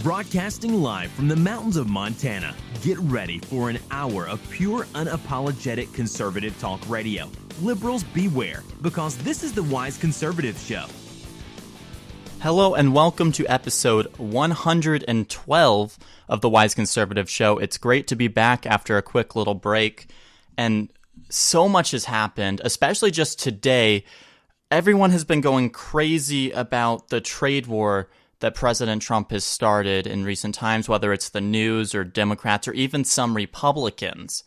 Broadcasting live from the mountains of Montana, get ready for an hour of pure, unapologetic conservative talk radio. Liberals beware, because this is the Wise Conservative Show. Hello and welcome to episode 112 of the Wise Conservative Show. It's great to be back after a quick little break, and so much has happened, especially just today. Everyone has been going crazy about the trade war that President Trump has started in recent times, whether it's the news or Democrats or even some Republicans.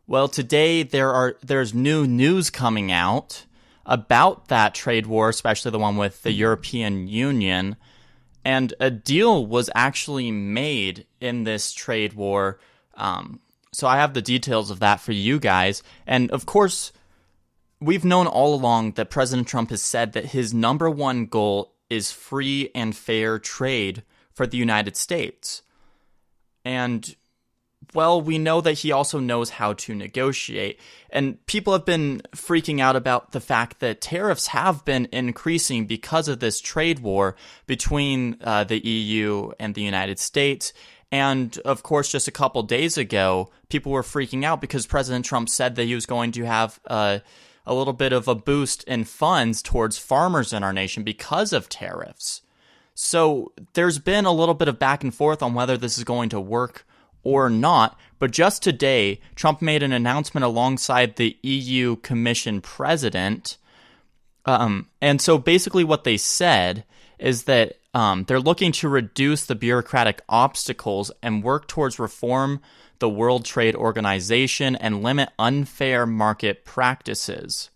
Well, today there's new news coming out about that trade war, especially the one with the European Union, and a deal was actually made in this trade war. So I have the details of that for you guys. And of course, we've known all along that President Trump has said that his number one goal is free and fair trade for the United States. And, well, we know that he also knows how to negotiate. And people have been freaking out about the fact that tariffs have been increasing because of this trade war between the EU and the United States. And, of course, just a couple days ago, people were freaking out because President Trump said that he was going to have a little bit of a boost in funds towards farmers in our nation because of tariffs. So there's been a little bit of back and forth on whether this is going to work or not. But just today, Trump made an announcement alongside the EU Commission president. And so basically what they said is that they're looking to reduce the bureaucratic obstacles and work towards reform the World Trade Organization and limit unfair market practices.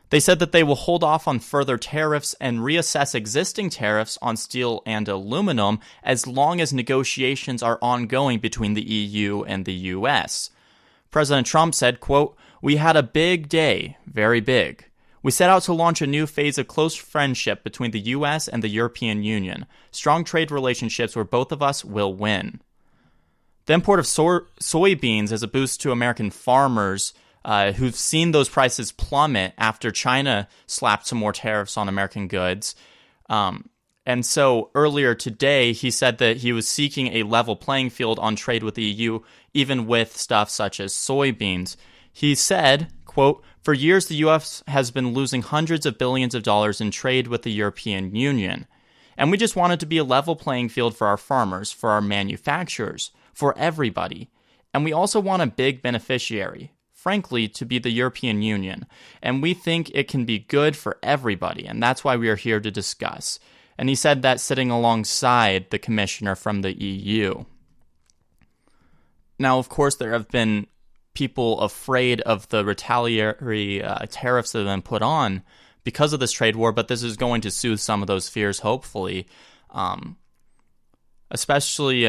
They said that they will hold off on further tariffs and reassess existing tariffs on steel and aluminum as long as negotiations are ongoing between the EU and the US. President Trump said, quote, "We had a big day, very big. We set out to launch a new phase of close friendship between the US and the European Union, strong trade relationships where both of us will win." The import of soybeans is a boost to American farmers who've seen those prices plummet after China slapped some more tariffs on American goods. And so earlier today, he said that he was seeking a level playing field on trade with the EU, even with stuff such as soybeans. He said, quote, "For years, the U.S. has been losing hundreds of billions of dollars in trade with the European Union. And we just wanted to be a level playing field for our farmers, for our manufacturers, for everybody. And we also want a big beneficiary, frankly, to be the European Union. And we think it can be good for everybody. And that's why we are here to discuss." And he said that sitting alongside the commissioner from the EU. Now, of course, there have been people afraid of the retaliatory tariffs that have been put on because of this trade war, but this is going to soothe some of those fears, hopefully. Especially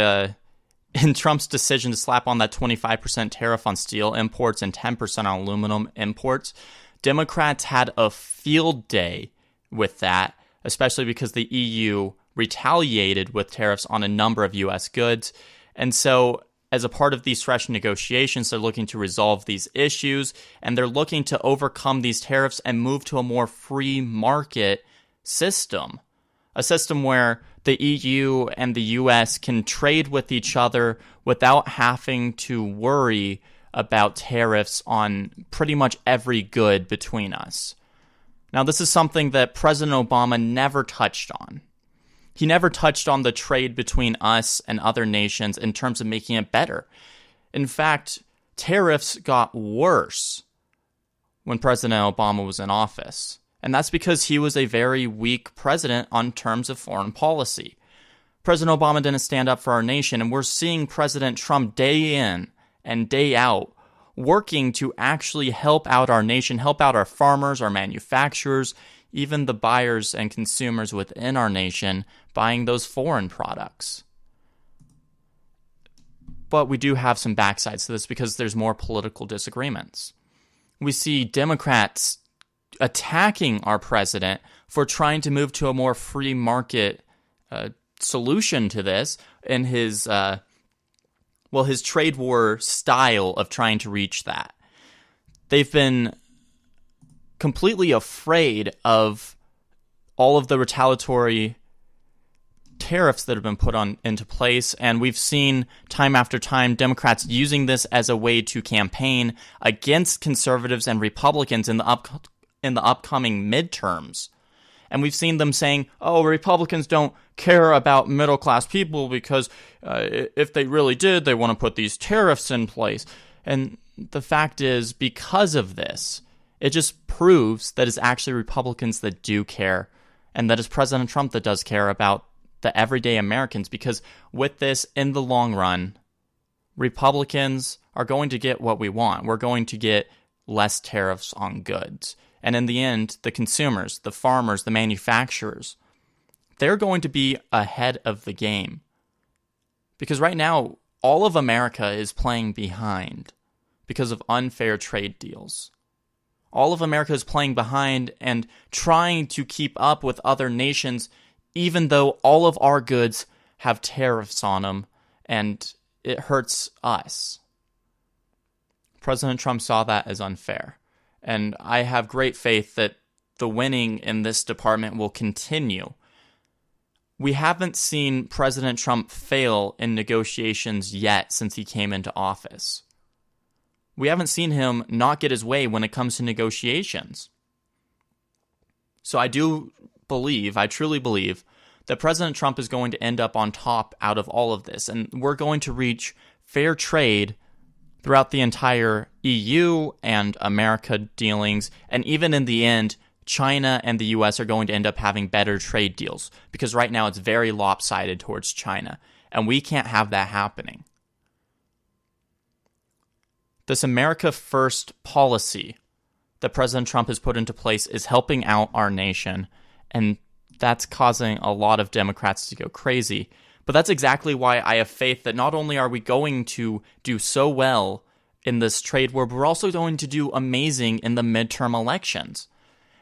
in Trump's decision to slap on that 25% tariff on steel imports and 10% on aluminum imports, Democrats had a field day with that, especially because the EU retaliated with tariffs on a number of U.S. goods. And so as a part of these fresh negotiations, they're looking to resolve these issues, and they're looking to overcome these tariffs and move to a more free market system, a system where the EU and the US can trade with each other without having to worry about tariffs on pretty much every good between us. Now, this is something that President Obama never touched on. He never touched on the trade between us and other nations in terms of making it better. In fact, tariffs got worse when President Obama was in office. And that's because he was a very weak president on terms of foreign policy. President Obama didn't stand up for our nation, and we're seeing President Trump day in and day out working to actually help out our nation, help out our farmers, our manufacturers, even the buyers and consumers within our nation buying those foreign products. But we do have some backsides to this because there's more political disagreements. We see Democrats attacking our president for trying to move to a more free market solution to this in his trade war style of trying to reach that. They've been completely afraid of all of the retaliatory tariffs that have been put into place, and we've seen time after time Democrats using this as a way to campaign against conservatives and Republicans in the upcoming midterms. And we've seen them saying, oh, Republicans don't care about middle-class people because if they really did, they want to put these tariffs in place. And the fact is, because of this, it just proves that it's actually Republicans that do care, and that it's President Trump that does care about the everyday Americans, because with this, in the long run, Republicans are going to get what we want. We're going to get less tariffs on goods. And in the end, the consumers, the farmers, the manufacturers, they're going to be ahead of the game. Because right now, all of America is playing behind because of unfair trade deals. All of America is playing behind and trying to keep up with other nations, even though all of our goods have tariffs on them, and it hurts us. President Trump saw that as unfair. And I have great faith that the winning in this department will continue. We haven't seen President Trump fail in negotiations yet since he came into office. We haven't seen him not get his way when it comes to negotiations. So I truly believe, that President Trump is going to end up on top out of all of this. And we're going to reach fair trade throughout the entire EU and America dealings. And even in the end, China and the US are going to end up having better trade deals, because right now it's very lopsided towards China. And we can't have that happening. This America First policy that President Trump has put into place is helping out our nation, and that's causing a lot of Democrats to go crazy. But that's exactly why I have faith that not only are we going to do so well in this trade war, but we're also going to do amazing in the midterm elections.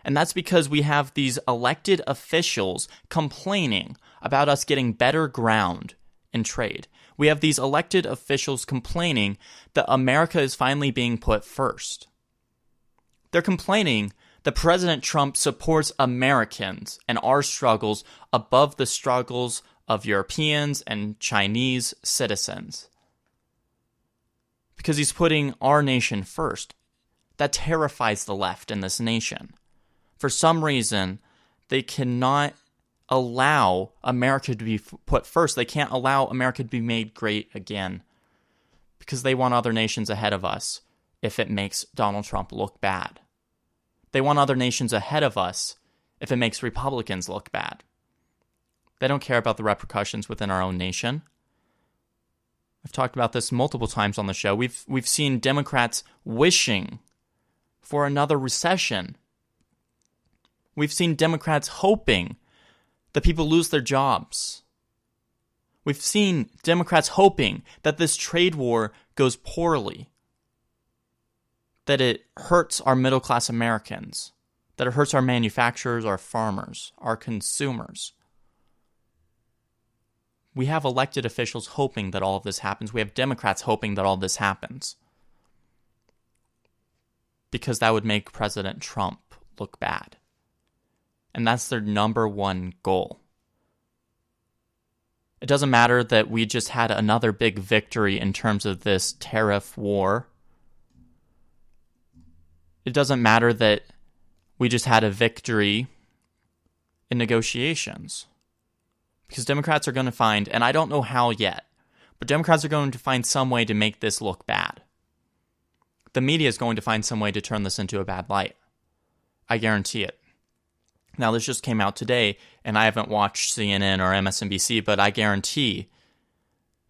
And that's because we have these elected officials complaining about us getting better ground in trade. We have these elected officials complaining that America is finally being put first. They're complaining that President Trump supports Americans and our struggles above the struggles of Europeans and Chinese citizens. Because he's putting our nation first. That terrifies the left in this nation. For some reason, they cannot allow America to be put first. They can't allow America to be made great again, because they want other nations ahead of us if it makes Donald Trump look bad. They want other nations ahead of us if it makes Republicans look bad. They don't care about the repercussions within our own nation. I've talked about this multiple times on the show. We've seen Democrats wishing for another recession. We've seen Democrats hoping that people lose their jobs. We've seen Democrats hoping that this trade war goes poorly, that it hurts our middle-class Americans, that it hurts our manufacturers, our farmers, our consumers. We have elected officials hoping that all of this happens. We have Democrats hoping that all this happens, because that would make President Trump look bad. And that's their number one goal. It doesn't matter that we just had another big victory in terms of this tariff war. It doesn't matter that we just had a victory in negotiations. Because Democrats are going to find, and I don't know how yet, but Democrats are going to find some way to make this look bad. The media is going to find some way to turn this into a bad light. I guarantee it. Now, this just came out today, and I haven't watched CNN or MSNBC, but I guarantee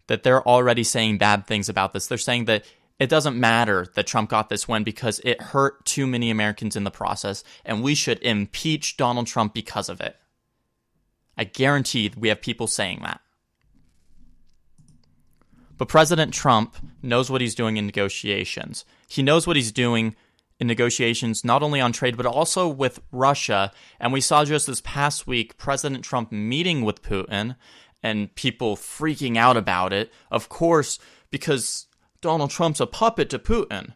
that they're already saying bad things about this. They're saying that it doesn't matter that Trump got this win because it hurt too many Americans in the process, and we should impeach Donald Trump because of it. I guarantee we have people saying that. But President Trump knows what he's doing in negotiations. He knows what he's doing in negotiations, not only on trade, but also with Russia. And we saw just this past week, President Trump meeting with Putin and people freaking out about it. Of course, because Donald Trump's a puppet to Putin.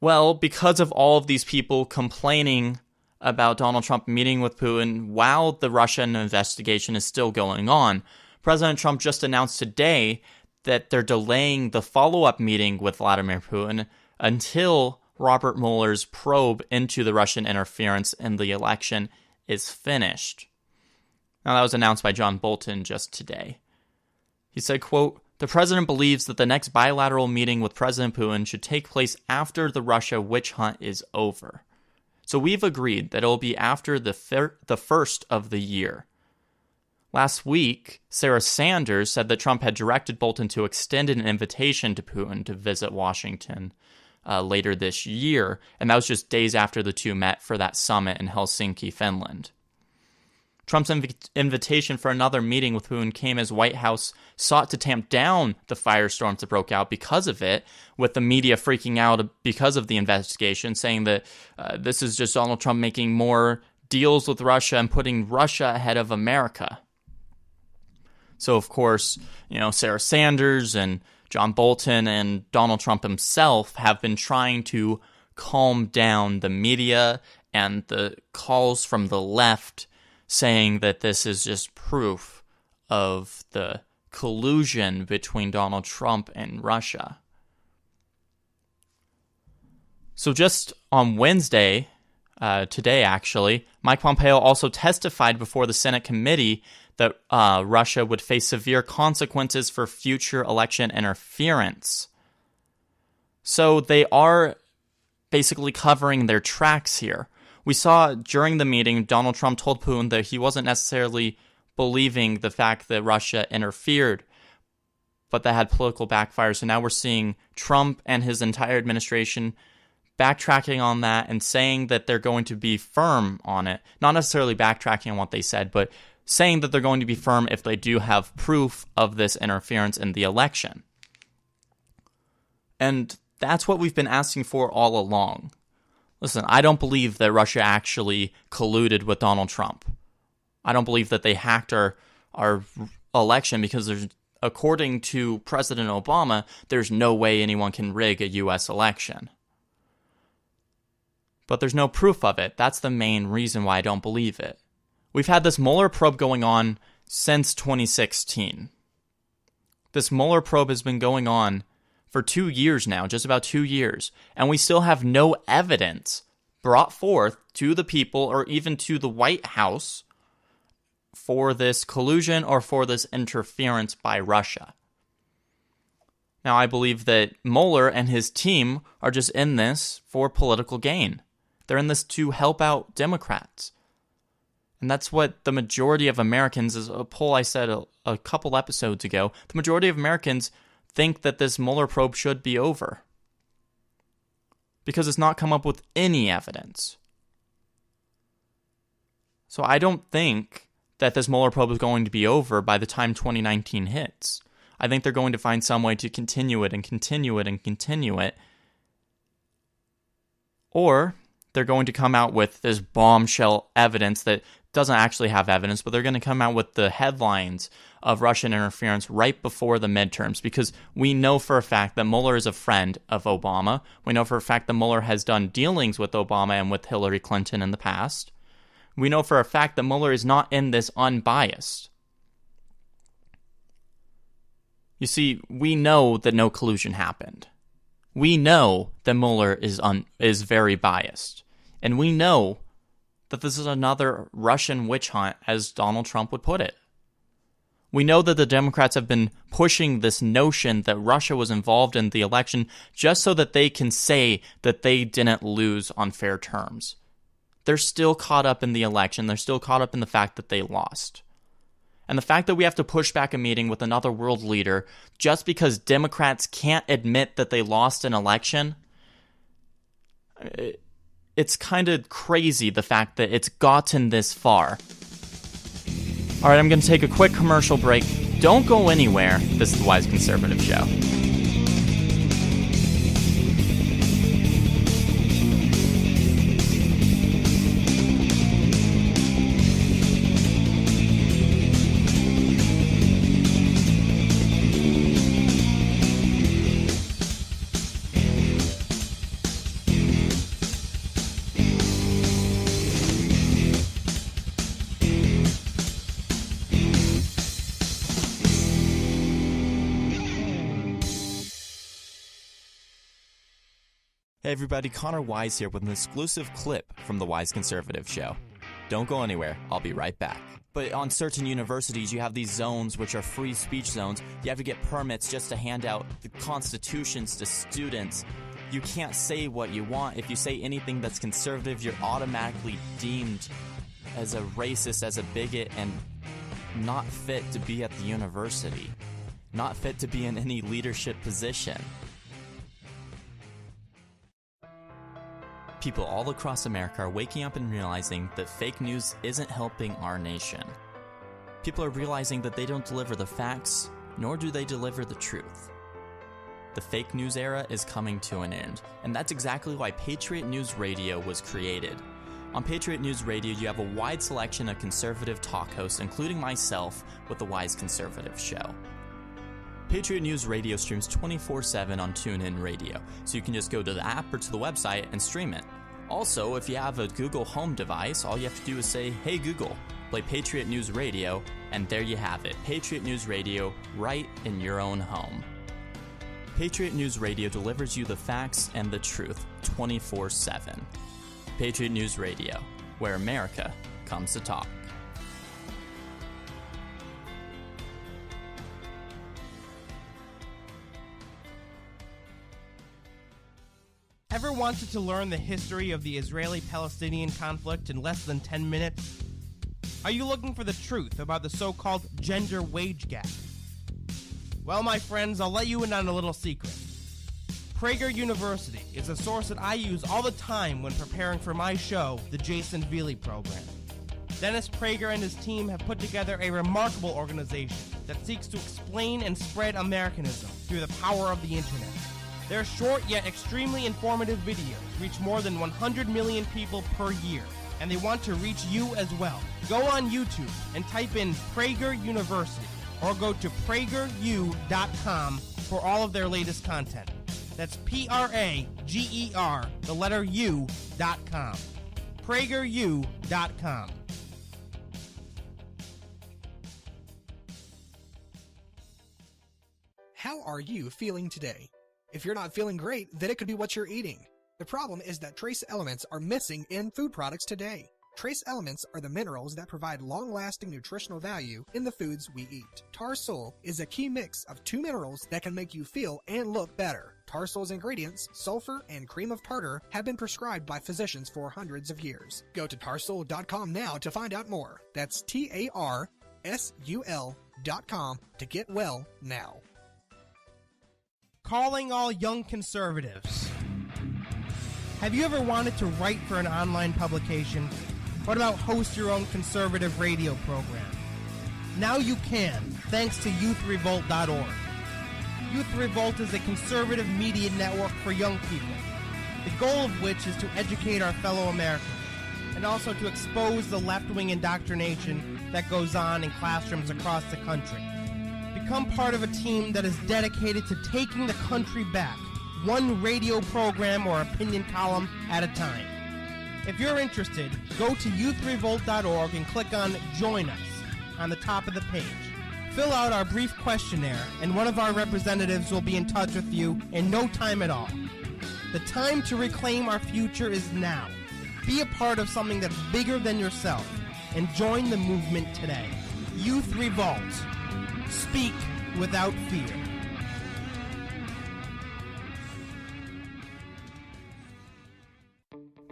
Well, because of all of these people complaining about Donald Trump meeting with Putin while the Russian investigation is still going on. President Trump just announced today that they're delaying the follow-up meeting with Vladimir Putin until Robert Mueller's probe into the Russian interference in the election is finished. Now, that was announced by John Bolton just today. He said, quote, "The president believes that the next bilateral meeting with President Putin should take place after the Russia witch hunt is over. So we've agreed that it will be after the first of the year." Last week, Sarah Sanders said that Trump had directed Bolton to extend an invitation to Putin to visit Washington later this year, and that was just days after the two met for that summit in Helsinki, Finland. Trump's invitation for another meeting with Putin came as White House sought to tamp down the firestorms that broke out because of it, with the media freaking out because of the investigation, saying that this is just Donald Trump making more deals with Russia and putting Russia ahead of America. So, of course, Sarah Sanders and John Bolton and Donald Trump himself have been trying to calm down the media and the calls from the left saying that this is just proof of the collusion between Donald Trump and Russia. So just on Wednesday, today actually, Mike Pompeo also testified before the Senate committee that Russia would face severe consequences for future election interference. So they are basically covering their tracks here. We saw during the meeting, Donald Trump told Putin that he wasn't necessarily believing the fact that Russia interfered, but that had political backfires. So now we're seeing Trump and his entire administration backtracking on that and saying that they're going to be firm on it. Not necessarily backtracking on what they said, but saying that they're going to be firm if they do have proof of this interference in the election. And that's what we've been asking for all along. Listen, I don't believe that Russia actually colluded with Donald Trump. I don't believe that they hacked our election because according to President Obama, there's no way anyone can rig a U.S. election. But there's no proof of it. That's the main reason why I don't believe it. We've had this Mueller probe going on since 2016. This Mueller probe has been going on for 2 years now, just about 2 years, and we still have no evidence brought forth to the people or even to the White House for this collusion or for this interference by Russia. Now, I believe that Mueller and his team are just in this for political gain. They're in this to help out Democrats. And that's what the majority of Americans, is a poll I said a couple episodes ago, the majority of Americans think that this Mueller probe should be over. Because it's not come up with any evidence. So I don't think that this Mueller probe is going to be over by the time 2019 hits. I think they're going to find some way to continue it and continue it and continue it. Or they're going to come out with this bombshell evidence that doesn't actually have evidence, but they're going to come out with the headlines of Russian interference right before the midterms, because we know for a fact that Mueller is a friend of Obama. We know for a fact that Mueller has done dealings with Obama and with Hillary Clinton in the past. We know for a fact that Mueller is not in this unbiased. You see, we know that no collusion happened. We know that Mueller is very biased. And we know that this is another Russian witch hunt, as Donald Trump would put it. We know that the Democrats have been pushing this notion that Russia was involved in the election just so that they can say that they didn't lose on fair terms. They're still caught up in the election. They're still caught up in the fact that they lost. And the fact that we have to push back a meeting with another world leader just because Democrats can't admit that they lost an election, it's kind of crazy, the fact that it's gotten this far. All right, I'm going to take a quick commercial break. Don't go anywhere. This is the Wise Conservative Show. Hey everybody, Connor Wise here with an exclusive clip from the Wise Conservative Show. Don't go anywhere, I'll be right back. But on certain universities, you have these zones which are free speech zones. You have to get permits just to hand out the constitutions to students. You can't say what you want. If you say anything that's conservative, you're automatically deemed as a racist, as a bigot, and not fit to be at the university. Not fit to be in any leadership position. People all across America are waking up and realizing that fake news isn't helping our nation. People are realizing that they don't deliver the facts, nor do they deliver the truth. The fake news era is coming to an end, and that's exactly why Patriot News Radio was created. On Patriot News Radio, you have a wide selection of conservative talk hosts, including myself, with the Wise Conservative Show. Patriot News Radio streams 24/7 on TuneIn Radio, so you can just go to the app or to the website and stream it. Also, if you have a Google Home device, all you have to do is say, "Hey Google, play Patriot News Radio," and there you have it, Patriot News Radio, right in your own home. Patriot News Radio delivers you the facts and the truth 24/7. Patriot News Radio, where America comes to talk. Ever wanted to learn the history of the Israeli-Palestinian conflict in less than 10 minutes? Are you looking for the truth about the so-called gender wage gap? Well, my friends, I'll let you in on a little secret. Prager University is a source that I use all the time when preparing for my show, the Jason Veely Program. Dennis Prager and his team have put together a remarkable organization that seeks to explain and spread Americanism through the power of the internet. Their short yet extremely informative videos reach more than 100 million people per year, and they want to reach you as well. Go on YouTube and type in Prager University, or go to prageru.com for all of their latest content. That's Prager, the letter U.com. prageru.com. How are you feeling today? If you're not feeling great, then it could be what you're eating. The problem is that trace elements are missing in food products today. Trace elements are the minerals that provide long-lasting nutritional value in the foods we eat. Tarsul is a key mix of two minerals that can make you feel and look better. Tarsul's ingredients, sulfur and cream of tartar, have been prescribed by physicians for hundreds of years. Go to tarsul.com now to find out more. That's TARSUL.com to get well now. Calling all young conservatives. Have you ever wanted to write for an online publication? What about host your own conservative radio program? Now you can, thanks to YouthRevolt.org. Youth Revolt is a conservative media network for young people, the goal of which is to educate our fellow Americans, and also to expose the left-wing indoctrination that goes on in classrooms across the country. Become part of a team that is dedicated to taking the country back, one radio program or opinion column at a time. If you're interested, go to youthrevolt.org and click on Join Us on the top of the page. Fill out our brief questionnaire, and one of our representatives will be in touch with you in no time at all. The time to reclaim our future is now. Be a part of something that's bigger than yourself, and join the movement today. Youth Revolt. Speak without fear.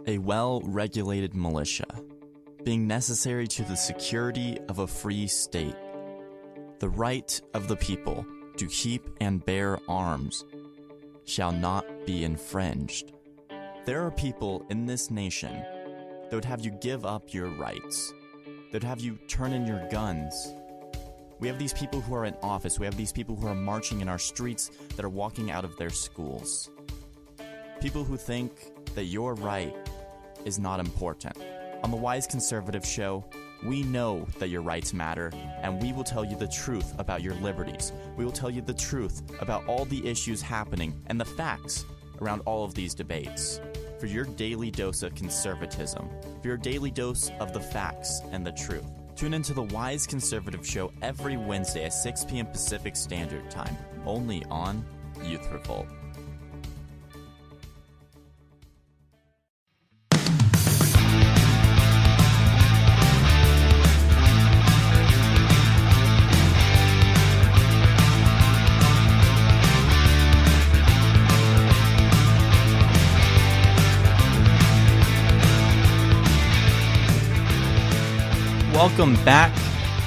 A well-regulated militia, being necessary to the security of a free state. The right of the people to keep and bear arms shall not be infringed. There are people in this nation that would have you give up your rights, that would have you turn in your guns. We have these people who are in office. We have these people who are marching in our streets that are walking out of their schools. People who think that your right is not important. On the Wise Conservative Show, we know that your rights matter, and we will tell you the truth about your liberties. We will tell you the truth about all the issues happening and the facts around all of these debates. For your daily dose of conservatism, for your daily dose of the facts and the truth. Tune into the Wise Conservative Show every Wednesday at 6 p.m. Pacific Standard Time, only on Youth Revolt. welcome back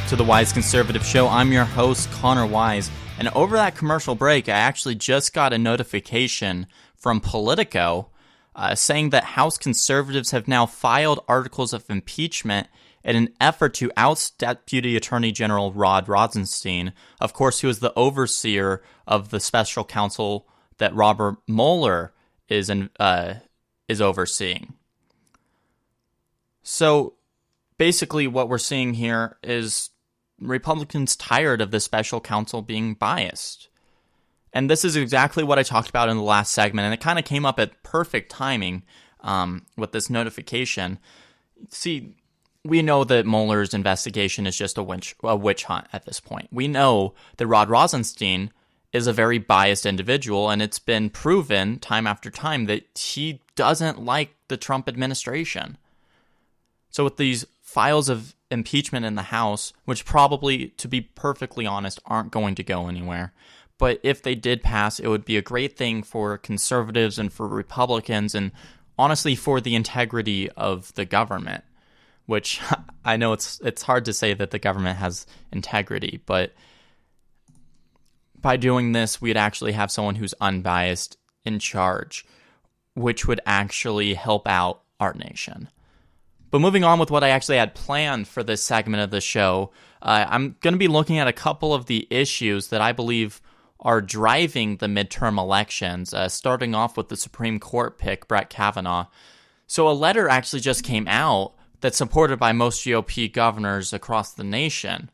to the Wise Conservative Show. I'm your host, Connor Wise, and over that commercial break, I actually just got a notification from Politico saying that House conservatives have now filed articles of impeachment in an effort to oust Deputy Attorney General Rod Rosenstein, of course, who is the overseer of the special counsel that Robert Mueller is overseeing. So basically what we're seeing here is Republicans tired of the special counsel being biased. And this is exactly what I talked about in the last segment, and it kind of came up at perfect timing with this notification. See, we know that Mueller's investigation is just a witch hunt at this point. We know that Rod Rosenstein is a very biased individual, and it's been proven time after time that he doesn't like the Trump administration. So with these files of impeachment in the House, which probably, to be perfectly honest, aren't going to go anywhere, but if they did pass, it would be a great thing for conservatives and for Republicans, and honestly for the integrity of the government, which I know it's hard to say that the government has integrity, but by doing this, we'd actually have someone who's unbiased in charge, which would actually help out our nation. But moving on with what I actually had planned for this segment of the show, I'm going to be looking at a couple of the issues that I believe are driving the midterm elections, starting off with the Supreme Court pick, Brett Kavanaugh. So a letter actually just came out that's supported by most GOP governors across the nation.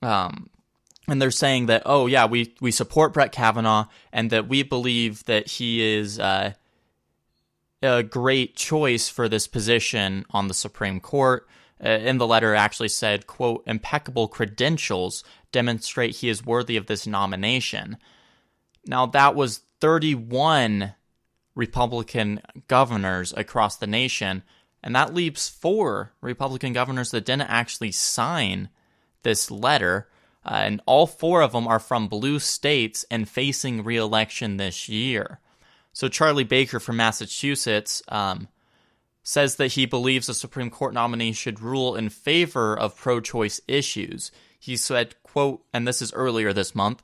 And they're saying that, oh yeah, we support Brett Kavanaugh and that we believe that he is a great choice for this position on the Supreme Court. In the letter, it actually said, quote, impeccable credentials demonstrate he is worthy of this nomination. Now, that was 31 Republican governors across the nation, and that leaves 4 Republican governors that didn't actually sign this letter, and all 4 of them are from blue states and facing re-election this year. So Charlie Baker from Massachusetts says that he believes the Supreme Court nominee should rule in favor of pro-choice issues. He said, quote, and this is earlier this month,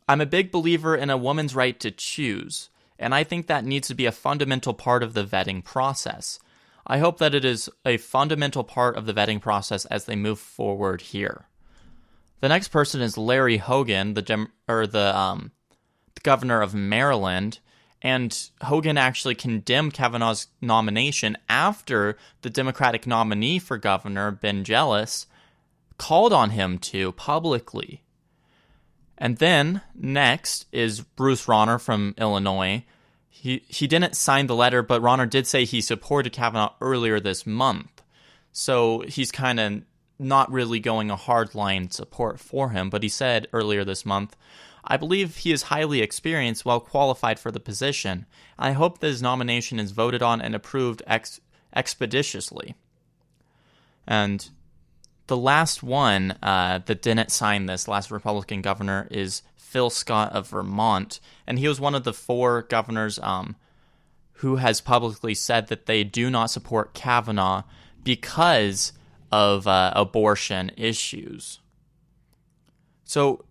I'm a big believer in a woman's right to choose, and I think that needs to be a fundamental part of the vetting process. I hope that it is a fundamental part of the vetting process as they move forward here. The next person is Larry Hogan, the governor of Maryland, and Hogan actually condemned Kavanaugh's nomination after the Democratic nominee for governor, Ben Jealous, called on him to publicly. And then next is Bruce Rauner from Illinois. He didn't sign the letter, but Rauner did say he supported Kavanaugh earlier this month. So he's kind of not really going a hardline support for him, but he said earlier this month, I believe he is highly experienced, well qualified for the position. I hope that his nomination is voted on and approved expeditiously. And the last one that didn't sign this, last Republican governor, is Phil Scott of Vermont. And he was one of the 4 governors who has publicly said that they do not support Kavanaugh because of abortion issues. So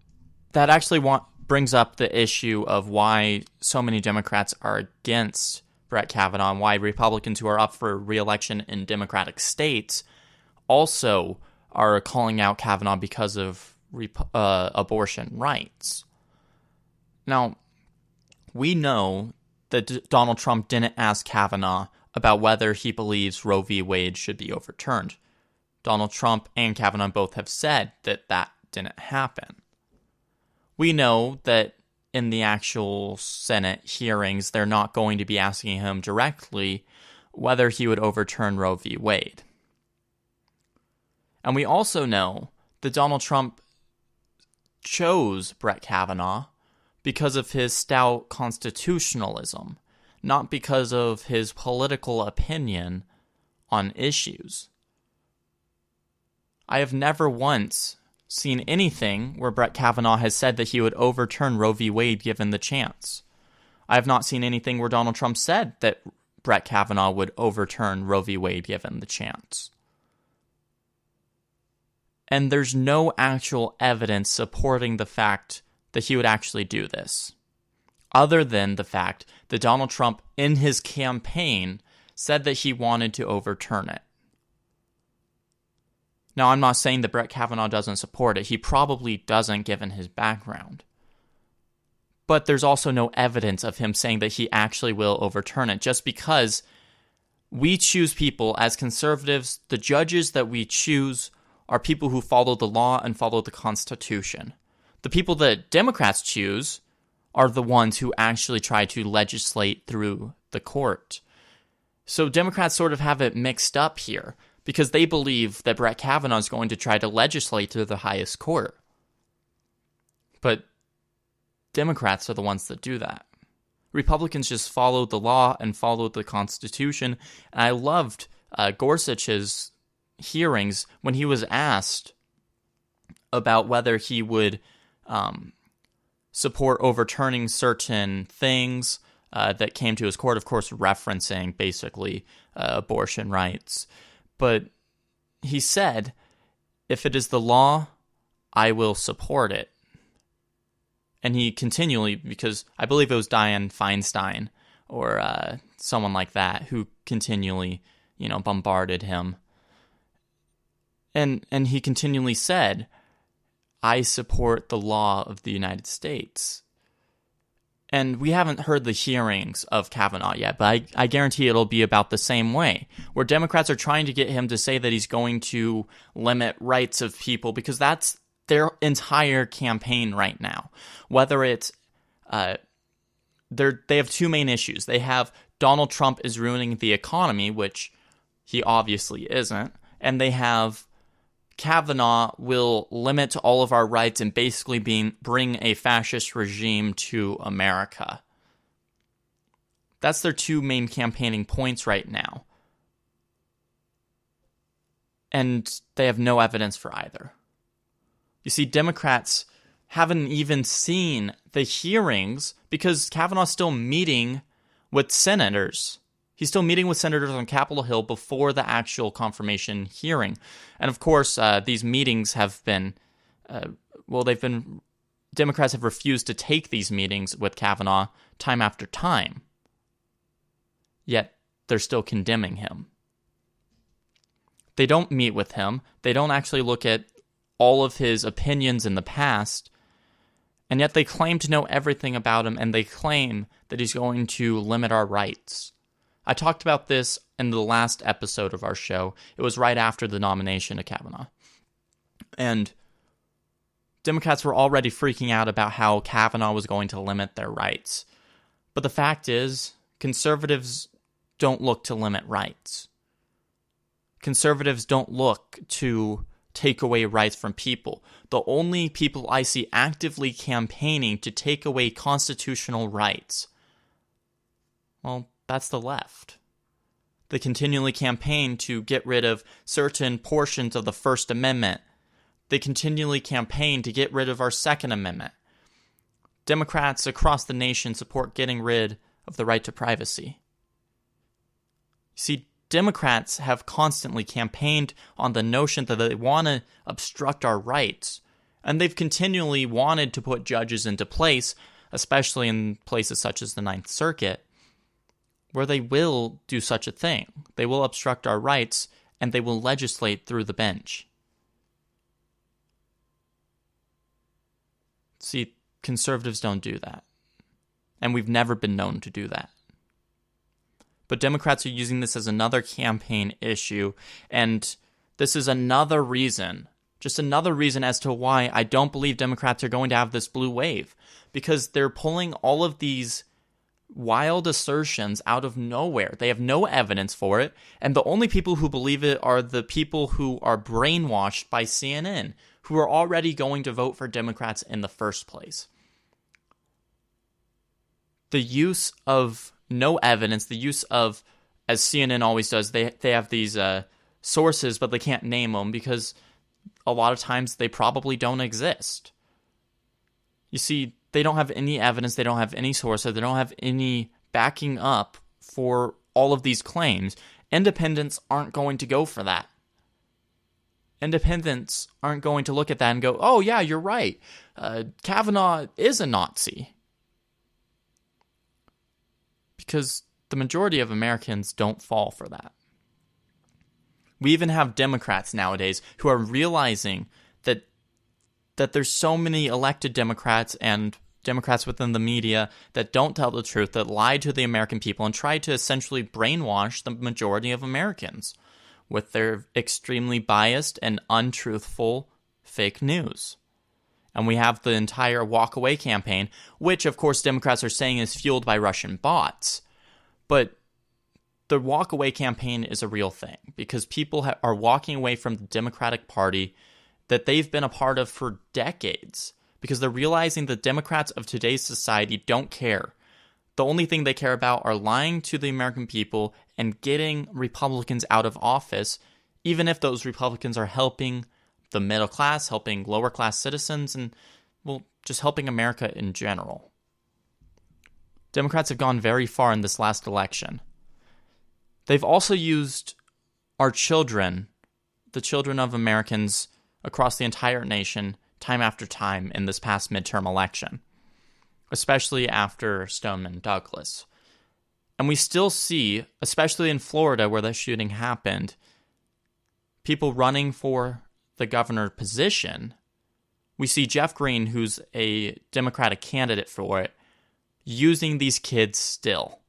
that actually brings up the issue of why so many Democrats are against Brett Kavanaugh and why Republicans who are up for re-election in Democratic states also are calling out Kavanaugh because of abortion rights. Now, we know that Donald Trump didn't ask Kavanaugh about whether he believes Roe v. Wade should be overturned. Donald Trump and Kavanaugh both have said that that didn't happen. We know that in the actual Senate hearings, they're not going to be asking him directly whether he would overturn Roe v. Wade. And we also know that Donald Trump chose Brett Kavanaugh because of his stout constitutionalism, not because of his political opinion on issues. I have never once seen anything where Brett Kavanaugh has said that he would overturn Roe v. Wade given the chance. I have not seen anything where Donald Trump said that Brett Kavanaugh would overturn Roe v. Wade given the chance. And there's no actual evidence supporting the fact that he would actually do this, other than the fact that Donald Trump, in his campaign, said that he wanted to overturn it. Now, I'm not saying that Brett Kavanaugh doesn't support it. He probably doesn't, given his background. But there's also no evidence of him saying that he actually will overturn it, just because we choose people as conservatives. The judges that we choose are people who follow the law and follow the Constitution. The people that Democrats choose are the ones who actually try to legislate through the court. So Democrats sort of have it mixed up here, because they believe that Brett Kavanaugh is going to try to legislate through the highest court. But Democrats are the ones that do that. Republicans just follow the law and follow the Constitution. And I loved Gorsuch's hearings when he was asked about whether he would support overturning certain things that came to his court, of course, referencing basically abortion rights. But he said, if it is the law, I will support it. And he continually, because I believe it was Dianne Feinstein or someone like that who continually, bombarded him. And he continually said, I support the law of the United States. And we haven't heard the hearings of Kavanaugh yet, but I guarantee it'll be about the same way, where Democrats are trying to get him to say that he's going to limit rights of people, because that's their entire campaign right now. Whether it's, they have two main issues. They have Donald Trump is ruining the economy, which he obviously isn't, and they have Kavanaugh will limit all of our rights and basically bring a fascist regime to America. That's their two main campaigning points right now. And they have no evidence for either. You see, Democrats haven't even seen the hearings because Kavanaugh's still meeting with senators. He's still meeting with senators on Capitol Hill before the actual confirmation hearing. And of course, these meetings have been, Democrats have refused to take these meetings with Kavanaugh time after time. Yet, they're still condemning him. They don't meet with him. They don't actually look at all of his opinions in the past. And yet they claim to know everything about him, and they claim that he's going to limit our rights. I talked about this in the last episode of our show. It was right after the nomination of Kavanaugh. And Democrats were already freaking out about how Kavanaugh was going to limit their rights. But the fact is, conservatives don't look to limit rights. Conservatives don't look to take away rights from people. The only people I see actively campaigning to take away constitutional rights, well, that's the left. They continually campaign to get rid of certain portions of the First Amendment. They continually campaign to get rid of our Second Amendment. Democrats across the nation support getting rid of the right to privacy. See, Democrats have constantly campaigned on the notion that they want to obstruct our rights, and they've continually wanted to put judges into place, especially in places such as the Ninth Circuit, where they will do such a thing. They will obstruct our rights, and they will legislate through the bench. See, conservatives don't do that, and we've never been known to do that. But Democrats are using this as another campaign issue, and this is another reason, just another reason as to why I don't believe Democrats are going to have this blue wave, because they're pulling all of these wild assertions out of nowhere. They have no evidence for it, and the only people who believe it are the people who are brainwashed by CNN, who are already going to vote for Democrats in the first place. The use of no evidence, the use of, as CNN always does, they have these sources, but they can't name them because a lot of times they probably don't exist. You see, they don't have any evidence, they don't have any sources, they don't have any backing up for all of these claims. Independents aren't going to go for that. independents aren't going to look at that and go, oh yeah, you're right. Kavanaugh is a Nazi. Because the majority of Americans don't fall for that. We even have Democrats nowadays who are realizing that there's so many elected Democrats and Democrats within the media that don't tell the truth, that lie to the American people and try to essentially brainwash the majority of Americans with their extremely biased and untruthful fake news. And we have the entire walk away campaign, which of course Democrats are saying is fueled by Russian bots. But the walk away campaign is a real thing because people are walking away from the Democratic Party that they've been a part of for decades because they're realizing the Democrats of today's society don't care. The only thing they care about are lying to the American people and getting Republicans out of office, even if those Republicans are helping the middle class, helping lower class citizens, and, well, just helping America in general. Democrats have gone very far in this last election. They've also used our children, the children of Americans across the entire nation, time after time in this past midterm election, especially after Stoneman Douglas. And we still see, especially in Florida where the shooting happened, people running for the governor position. We see Jeff Green, who's a Democratic candidate for it, using these kids still.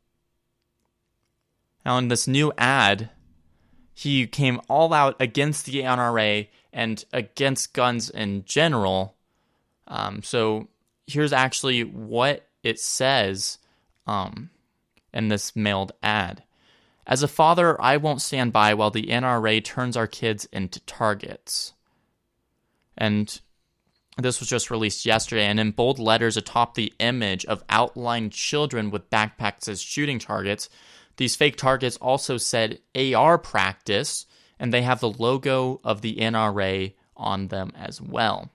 Now, in this new ad, he came all out against the NRA and against guns in general. So here's actually what it says in this mailed ad. As a father, I won't stand by while the NRA turns our kids into targets. And this was just released yesterday, and in bold letters atop the image of outlined children with backpacks as shooting targets, these fake targets also said AR practice, and they have the logo of the NRA on them as well.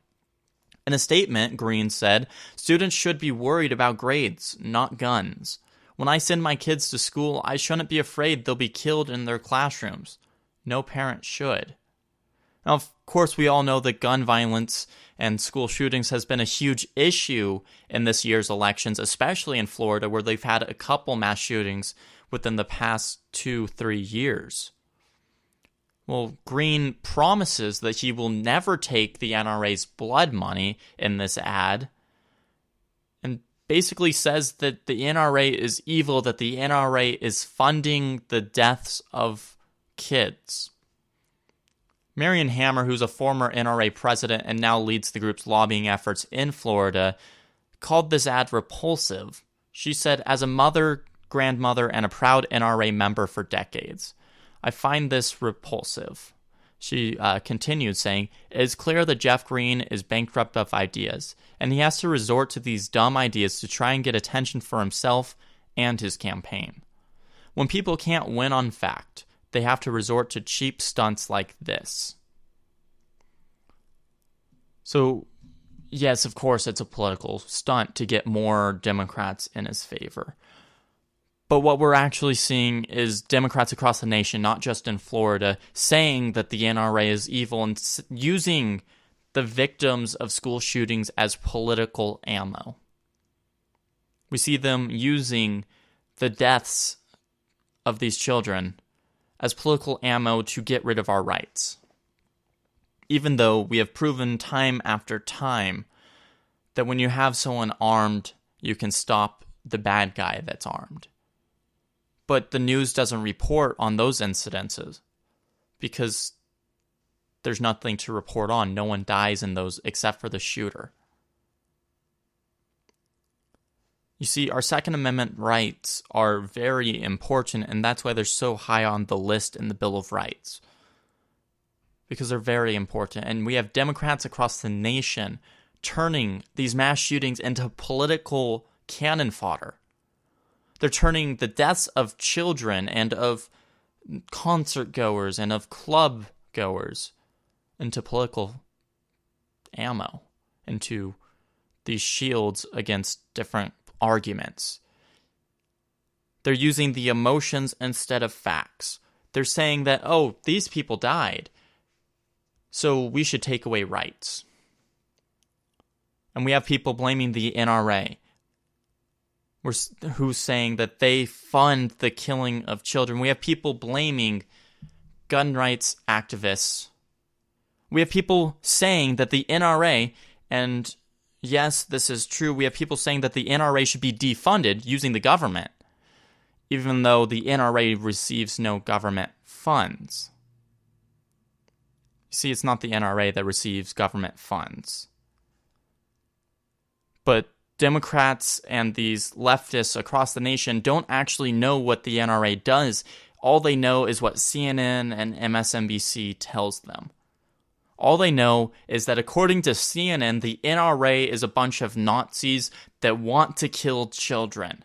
In a statement, Green said, "Students should be worried about grades, not guns. When I send my kids to school, I shouldn't be afraid they'll be killed in their classrooms. No parent should." Now, of course, we all know that gun violence and school shootings has been a huge issue in this year's elections, especially in Florida, where they've had a couple mass shootings within the past 2-3 years. Well, Green promises that he will never take the NRA's blood money in this ad, and basically says that the NRA is evil, that the NRA is funding the deaths of kids. Marion Hammer, who's a former NRA president and now leads the group's lobbying efforts in Florida, called this ad repulsive. She said, "As a mother, grandmother, and a proud NRA member for decades, I find this repulsive." She continued saying, "It is clear that Jeff Green is bankrupt of ideas, and he has to resort to these dumb ideas to try and get attention for himself and his campaign. When people can't win on fact, they have to resort to cheap stunts like this." So, yes, of course, it's a political stunt to get more Democrats in his favor. But what we're actually seeing is Democrats across the nation, not just in Florida, saying that the NRA is evil and using the victims of school shootings as political ammo. We see them using the deaths of these children as political ammo to get rid of our rights. Even though we have proven time after time that when you have someone armed, you can stop the bad guy that's armed. But the news doesn't report on those incidences because there's nothing to report on. No one dies in those except for the shooter. You see, our Second Amendment rights are very important, and that's why they're so high on the list in the Bill of Rights. Because they're very important. And we have Democrats across the nation turning these mass shootings into political cannon fodder. They're turning the deaths of children and of concert goers and of club goers into political ammo, into these shields against different arguments. They're using the emotions instead of facts. They're saying that, oh, these people died. so we should take away rights. And we have people blaming the NRA, who's saying that they fund the killing of children. We have people blaming gun rights activists. We have people saying that the NRA, and yes, this is true, we have people saying that the NRA should be defunded using the government, even though the NRA receives no government funds. You see, it's not the NRA that receives government funds. But Democrats and these leftists across the nation don't actually know what the NRA does. All they know is what CNN and MSNBC tells them. All they know is that according to CNN, the NRA is a bunch of Nazis that want to kill children.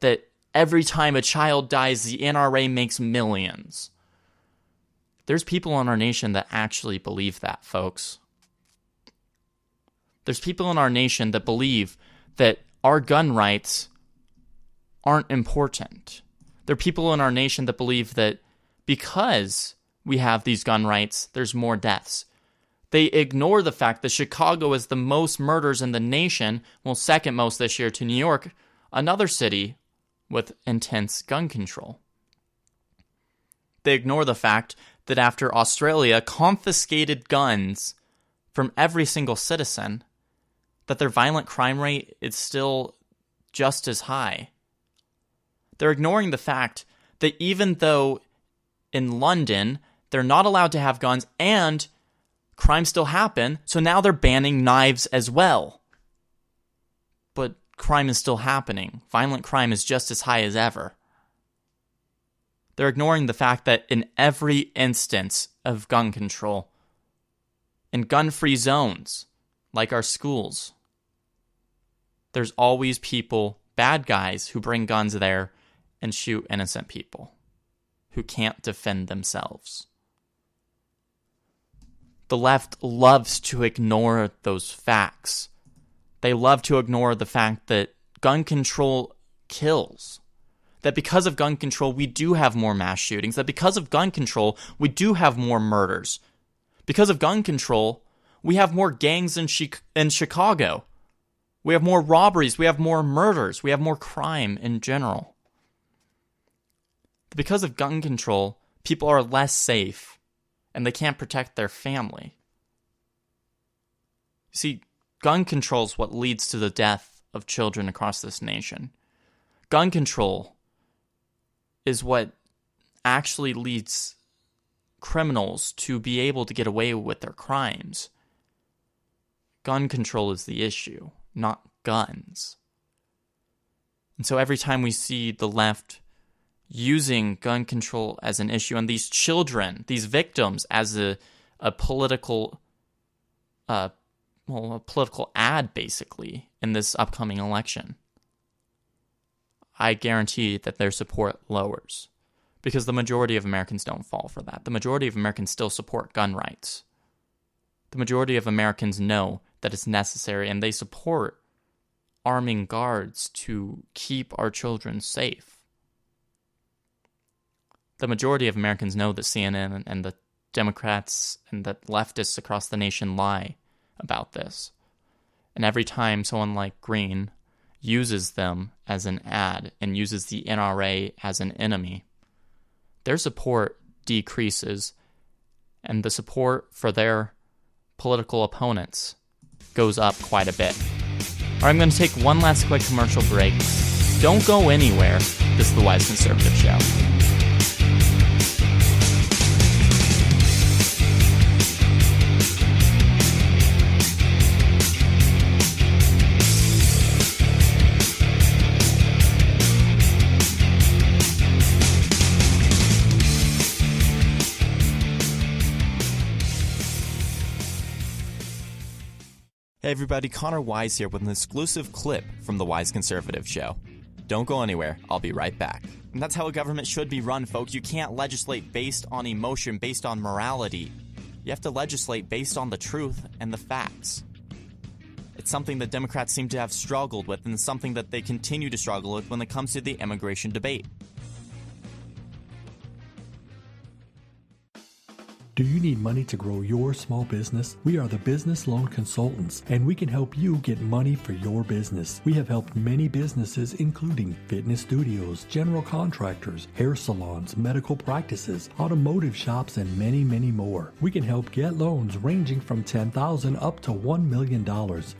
That every time a child dies, the NRA makes millions. There's people in our nation that actually believe that, folks. There's people in our nation that believe that our gun rights aren't important. There are people in our nation that believe that because we have these gun rights, there's more deaths. They ignore the fact that Chicago is the most murders in the nation, well, second most this year to New York, another city with intense gun control. They ignore the fact that after Australia confiscated guns from every single citizen, that their violent crime rate is still just as high. They're ignoring the fact that even though in London they're not allowed to have guns and crimes still happen, so now they're banning knives as well. But crime is still happening. Violent crime is just as high as ever. They're ignoring the fact that in every instance of gun control, in gun-free zones, like our schools, there's always people, bad guys, who bring guns there and shoot innocent people who can't defend themselves. The left loves to ignore those facts. They love to ignore the fact that gun control kills. That because of gun control, we do have more mass shootings. That because of gun control, we do have more murders. Because of gun control, we have more gangs in Chicago. We have more robberies. We have more murders. We have more crime in general. Because of gun control, people are less safe, and they can't protect their family. See, gun control is what leads to the death of children across this nation. Gun control is what actually leads criminals to be able to get away with their crimes. Gun control is the issue, not guns. And so every time we see the left using gun control as an issue, and these children, these victims, as a political ad, basically, in this upcoming election, I guarantee that their support lowers. Because the majority of Americans don't fall for that. The majority of Americans still support gun rights. The majority of Americans know that it's necessary, and they support arming guards to keep our children safe. The majority of Americans know that CNN and the Democrats and the leftists across the nation lie about this. And every time someone like Green uses them as an ad and uses the NRA as an enemy, their support decreases, and the support for their political opponents goes up quite a bit. All right, I'm going to take one last quick commercial break. Don't go anywhere. This is the Wise Conservative Show. Hey everybody, Connor Wise here with an exclusive clip from the Wise Conservative Show. Don't go anywhere, I'll be right back. And that's how a government should be run, folks. You can't legislate based on emotion, based on morality. You have to legislate based on the truth and the facts. It's something that Democrats seem to have struggled with, and it's something that they continue to struggle with when it comes to the immigration debate. Do you need money to grow your small business? We are the Business Loan Consultants, and we can help you get money for your business. We have helped many businesses, including fitness studios, general contractors, hair salons, medical practices, automotive shops, and many, many more. We can help get loans ranging from $10,000 up to $1 million.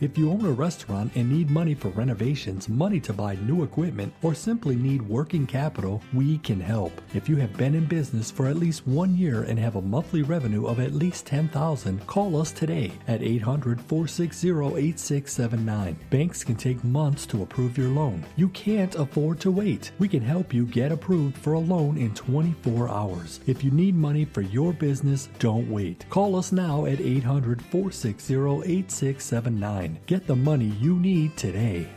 If you own a restaurant and need money for renovations, money to buy new equipment, or simply need working capital, we can help. If you have been in business for at least 1 year and have a monthly revenue of at least $10,000, call us today at 800-460-8679. Banks can take months to approve your loan. You can't afford to wait. We can help you get approved for a loan in 24 hours. If you need money for your business, don't wait. Call us now at 800-460-8679. Get the money you need today.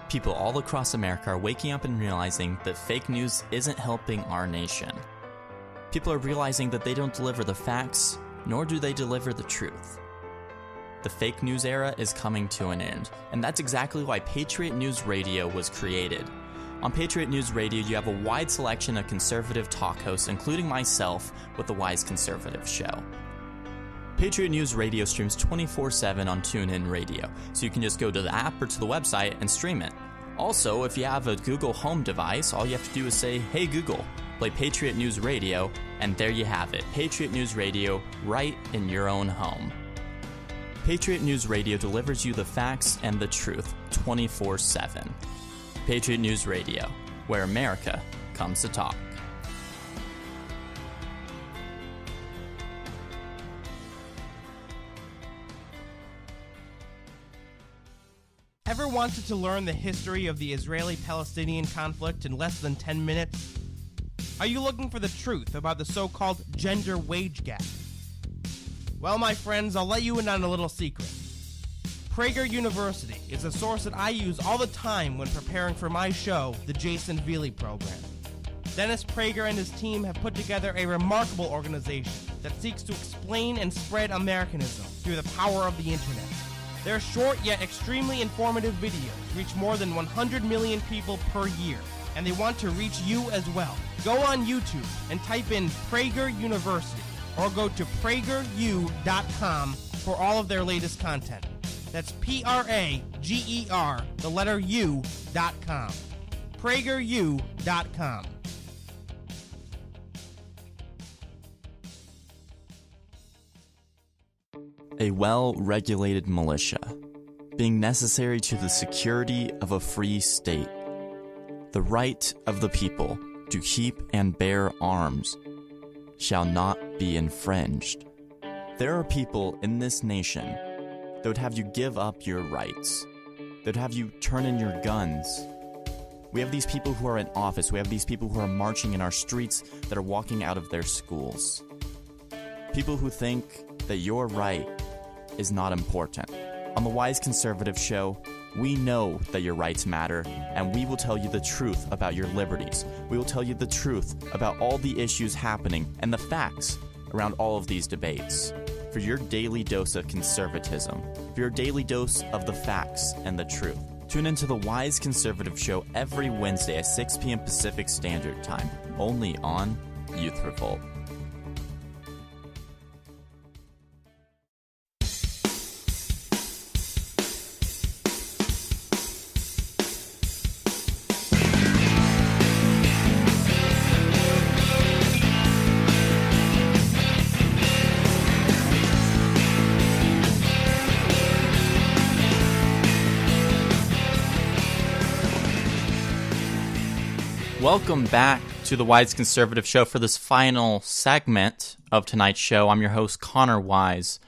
People all across America are waking up and realizing that fake news isn't helping our nation. People are realizing that they don't deliver the facts, nor do they deliver the truth. The fake news era is coming to an end, and that's exactly why Patriot News Radio was created. On Patriot News Radio, you have a wide selection of conservative talk hosts, including myself, with the Wise Conservative Show. Patriot News Radio streams 24/7 on TuneIn Radio, so you can just go to the app or to the website and stream it. Also, if you have a Google Home device, all you have to do is say, "Hey Google, play Patriot News Radio," and there you have it, Patriot News Radio, right in your own home. Patriot News Radio delivers you the facts and the truth 24/7. Patriot News Radio, where America comes to talk. Ever wanted to learn the history of the Israeli-Palestinian conflict in less than 10 minutes? Are you looking for the truth about the so-called gender wage gap? Well, my friends, I'll let you in on a little secret. Prager University is a source that I use all the time when preparing for my show, the Jason Veely Program. Dennis Prager and his team have put together a remarkable organization that seeks to explain and spread Americanism through the power of the internet. Their short yet extremely informative videos reach more than 100 million people per year, and they want to reach you as well. Go on YouTube and type in Prager University, or go to prageru.com for all of their latest content. That's Prager, the letter U.com. prageru.com. A well-regulated militia, being necessary to the security of a free state. The right of the people to keep and bear arms shall not be infringed. There are people in this nation that would have you give up your rights, that would have you turn in your guns. We have these people who are in office, we have these people who are marching in our streets, that are walking out of their schools. People who think that your right is not important. On the Wise Conservative Show, we know that your rights matter, and we will tell you the truth about your liberties. We will tell you the truth about all the issues happening and the facts around all of these debates. For your daily dose of conservatism, for your daily dose of the facts and the truth. Tune into the Wise Conservative Show every Wednesday at 6 p.m. Pacific Standard Time, only on Youth Revolt. Welcome back to the Wise Conservative Show for this final segment of tonight's show. I'm your host, Connor Wise.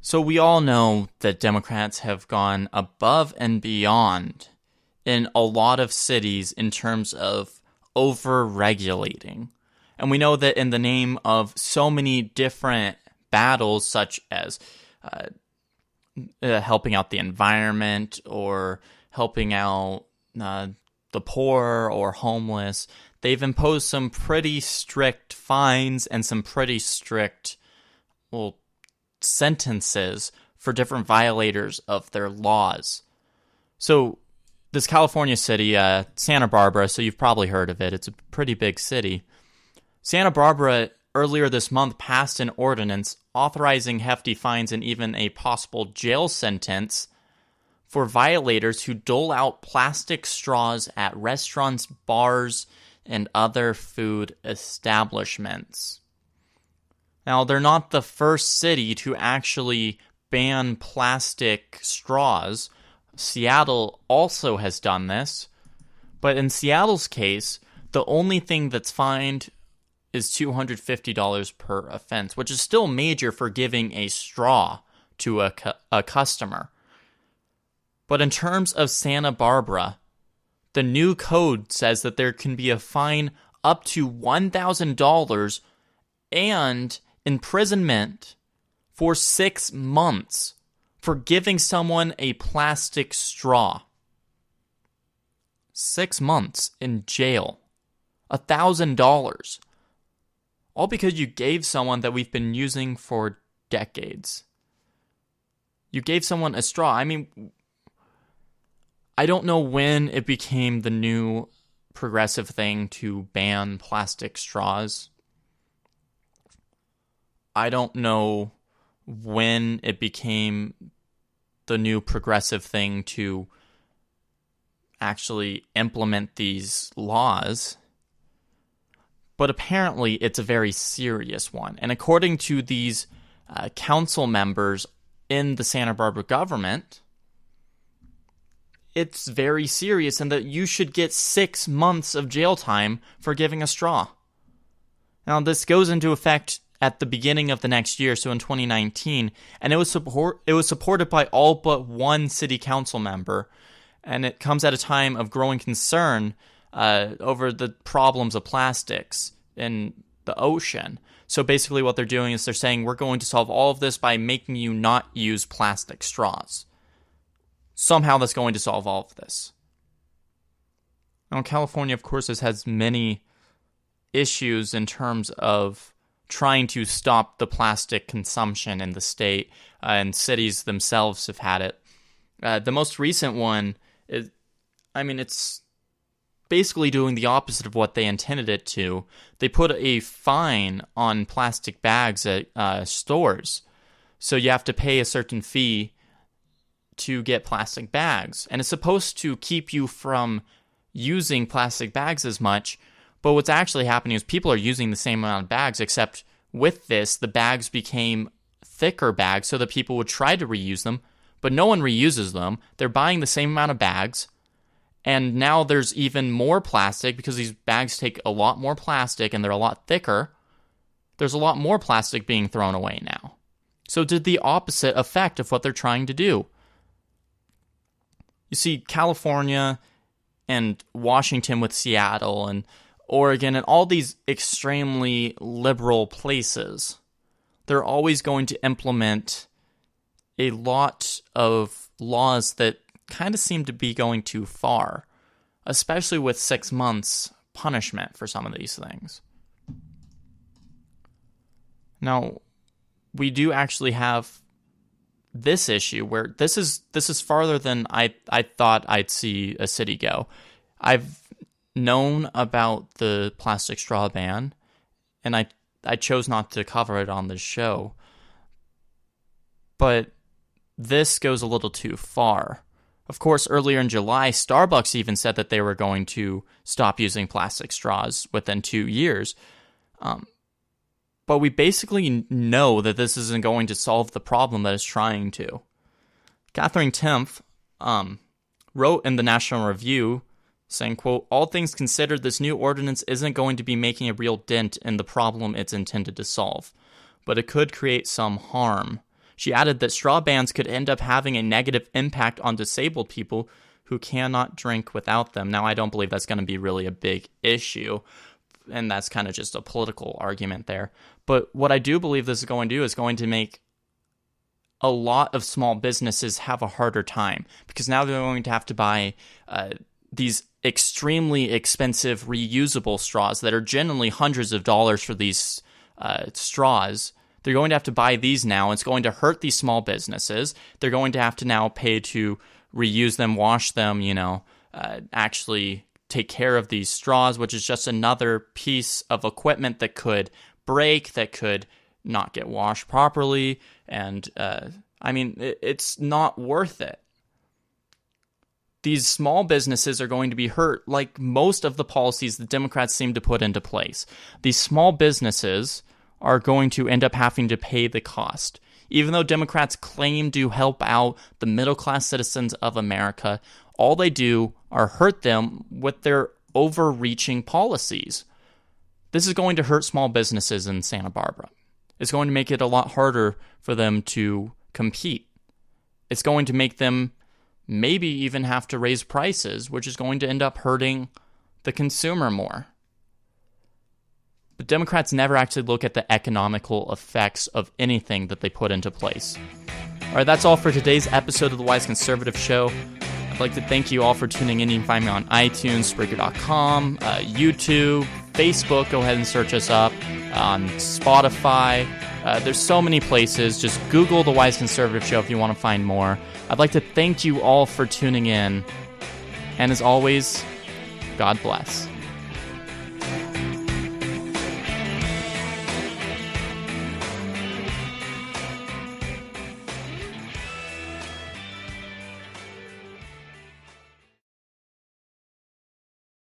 So we all know that Democrats have gone above and beyond in a lot of cities in terms of over-regulating. And we know that in the name of so many different battles, such as helping out the environment or helping out the poor or homeless, they've imposed some pretty strict fines and some pretty strict, sentences for different violators of their laws. So this California city, Santa Barbara, so you've probably heard of it. It's a pretty big city. Santa Barbara earlier this month passed an ordinance authorizing hefty fines and even a possible jail sentence for violators who dole out plastic straws at restaurants, bars, and other food establishments. Now, they're not the first city to actually ban plastic straws. Seattle also has done this, but in Seattle's case, the only thing that's fined is $250 per offense, which is still major for giving a straw to a customer. But in terms of Santa Barbara, the new code says that there can be a fine up to $1,000 and imprisonment for 6 months for giving someone a plastic straw. 6 months in jail. $1,000. All because you gave someone that we've been using for decades. You gave someone a straw. I mean, I don't know when it became the new progressive thing to ban plastic straws. I don't know when it became the new progressive thing to actually implement these laws. But apparently it's a very serious one. And according to these council members in the Santa Barbara government, it's very serious and that you should get 6 months of jail time for giving a straw. Now, this goes into effect at the beginning of the next year, so in 2019, and it was supported by all but one city council member, and it comes at a time of growing concern over the problems of plastics in the ocean. So basically what they're doing is they're saying, we're going to solve all of this by making you not use plastic straws. Somehow that's going to solve all of this. Now, California, of course, has many issues in terms of trying to stop the plastic consumption in the state, and cities themselves have had it. The most recent one is, it's basically doing the opposite of what they intended it to. They put a fine on plastic bags at stores. So you have to pay a certain fee to get plastic bags. And it's supposed to keep you from using plastic bags as much. But what's actually happening is people are using the same amount of bags, except with this, the bags became thicker bags so that people would try to reuse them. But no one reuses them. They're buying the same amount of bags. And now there's even more plastic because these bags take a lot more plastic and they're a lot thicker. There's a lot more plastic being thrown away now. So it did the opposite effect of what they're trying to do. You see, California and Washington with Seattle and Oregon and all these extremely liberal places, they're always going to implement a lot of laws that kind of seem to be going too far, especially with 6 months punishment for some of these things. Now, we do actually have this issue where this is farther than I thought I'd see a city go. I've known about the plastic straw ban, and I chose not to cover it on this show. But this goes a little too far. Of course, earlier in July, Starbucks even said that they were going to stop using plastic straws within 2 years. But we basically know that this isn't going to solve the problem that it's trying to. Catherine Timpf wrote in the National Review saying, quote, "All things considered, this new ordinance isn't going to be making a real dent in the problem it's intended to solve, but it could create some harm." She added that straw bans could end up having a negative impact on disabled people who cannot drink without them. Now, I don't believe that's going to be really a big issue, and that's kind of just a political argument there. But what I do believe this is going to do is going to make a lot of small businesses have a harder time, because now they're going to have to buy these extremely expensive reusable straws that are generally hundreds of dollars for these straws. They're going to have to buy these now. It's going to hurt these small businesses. They're going to have to now pay to reuse them, wash them, actually take care of these straws, which is just another piece of equipment that could break, that could not get washed properly, and it's not worth it. These small businesses are going to be hurt like most of the policies the Democrats seem to put into place. These small businesses are going to end up having to pay the cost. Even though Democrats claim to help out the middle-class citizens of America, all they do are hurt them with their overreaching policies. This is going to hurt small businesses in Santa Barbara. It's going to make it a lot harder for them to compete. It's going to make them maybe even have to raise prices, which is going to end up hurting the consumer more. But Democrats never actually look at the economical effects of anything that they put into place. All right, that's all for today's episode of The Wise Conservative Show. I'd like to thank you all for tuning in. You can find me on iTunes, Spreaker.com, YouTube, Facebook. Go ahead and search us up. On Spotify. There's so many places. Just Google The Wise Conservative Show if you want to find more. I'd like to thank you all for tuning in. And as always, God bless.